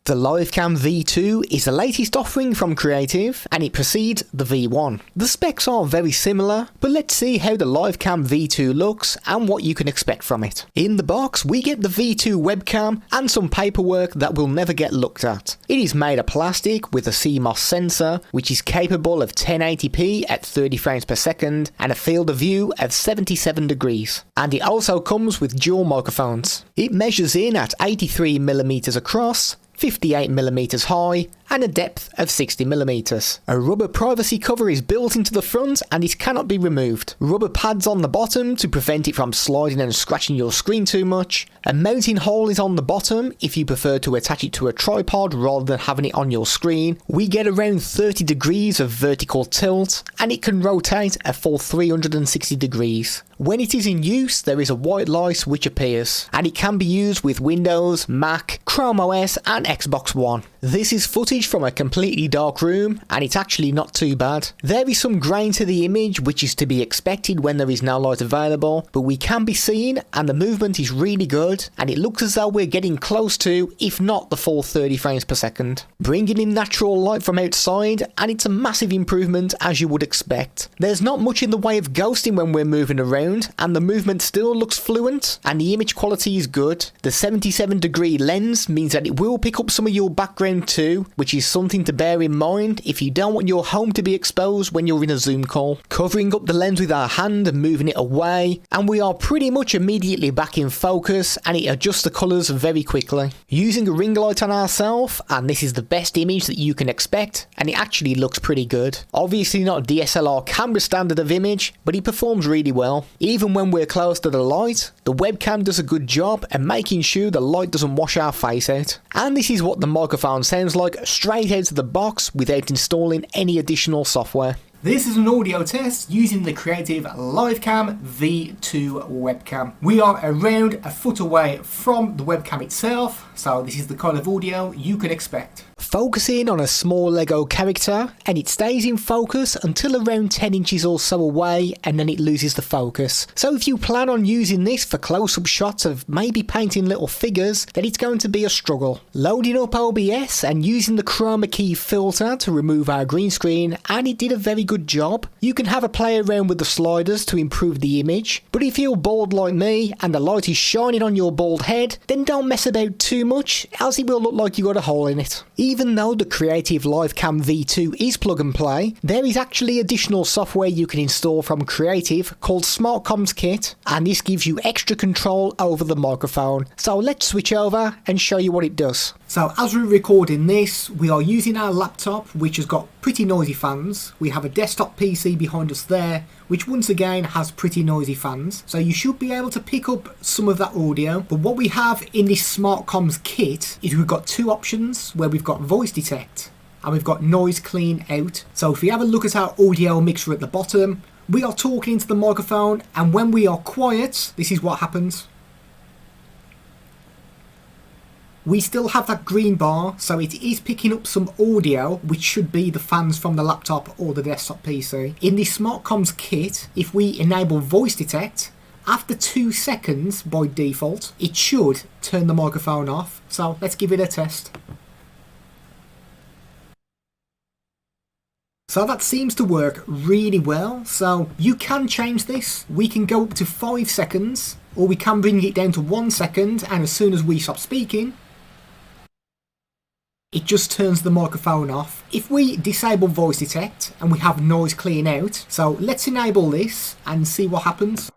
The Livecam V2 is the latest offering from Creative, and it precedes the V1. The specs are very similar, but let's see how the Livecam V2 looks and what you can expect from it. In the box, we get the V2 webcam and some paperwork that will never get looked at. It is made of plastic with a CMOS sensor, which is capable of 1080p at 30 frames per second and a field of view of 77 degrees. And it also comes with dual microphones. It measures in at 83mm across, 58mm high, and a depth of 60mm. A rubber privacy cover is built into the front and it cannot be removed. Rubber pads on the bottom to prevent it from sliding and scratching your screen too much. A mounting hole is on the bottom if you prefer to attach it to a tripod rather than having it on your screen. We get around 30 degrees of vertical tilt and it can rotate a full 360 degrees. When it is in use, there is a white light which appears, and it can be used with Windows, Mac, Chrome OS and Xbox One. This is footage from a completely dark room, and it's actually not too bad. There is some grain to the image, which is to be expected when there is no light available, but we can be seen and the movement is really good, and it looks as though we're getting close to, if not the full 30 frames per second. Bringing in natural light from outside, and it's a massive improvement as you would expect. There's not much in the way of ghosting when we're moving around, and the movement still looks fluent, and the image quality is good. The 77-degree lens means that it will pick up some of your background too, which is something to bear in mind if you don't want your home to be exposed when you're in a Zoom call. Covering up the lens with our hand and moving it away, and we are pretty much immediately back in focus, and it adjusts the colours very quickly. Using a ring light on ourselves, and this is the best image that you can expect, and it actually looks pretty good. Obviously not DSLR camera standard of image, but it performs really well. Even when we're close to the light, the webcam does a good job at making sure the light doesn't wash our face out. And this is what the microphone sounds like straight out of the box without installing any additional software. This is an audio test using the Creative Livecam V2 webcam. We are around a foot away from the webcam itself, so this is the kind of audio you can expect. Focusing on a small Lego character, and it stays in focus until around 10 inches or so away, and then it loses the focus. So if you plan on using this for close-up shots of maybe painting little figures, then it's going to be a struggle. Loading up OBS and using the chroma key filter to remove our green screen, and it did a very good job. You can have a play around with the sliders to improve the image, but if you're bald like me and the light is shining on your bald head, then don't mess about too much, else it will look like you got a hole in it. Even though the Creative Livecam V2 is plug and play, there is actually additional software you can install from Creative called Smartcomms Kit, and this gives you extra control over the microphone. So let's switch over and show you what it does. So as we're recording this, we are using our laptop, which has got pretty noisy fans. We have a desktop PC behind us there, which once again has pretty noisy fans. So you should be able to pick up some of that audio. But what we have in this Smartcomms Kit is we've got two options where we've got voice detect and we've got noise clean out. So if we have a look at our audio mixer at the bottom, we are talking into the microphone, and when we are quiet, this is what happens. We still have that green bar, so it is picking up some audio, which should be the fans from the laptop or the desktop PC. In the Smartcomms Kit, if we enable voice detect, after 2 seconds by default, it should turn the microphone off. So let's give it a test. So that seems to work really well. So you can change this. We can go up to 5 seconds, or we can bring it down to 1 second, and as soon as we stop speaking, it just turns the microphone off. If we disable voice detect and we have noise clean out, so let's enable this and see what happens.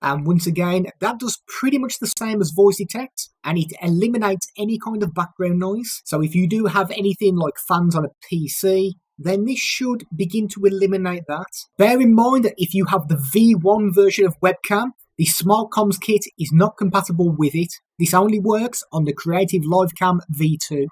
And once again, that does pretty much the same as voice detect, and it eliminates any kind of background noise. So if you do have anything like fans on a PC, then this should begin to eliminate that. Bear in mind that if you have the V1 version of webcam, the Smartcomms Kit is not compatible with it. This only works on the Creative Livecam V2.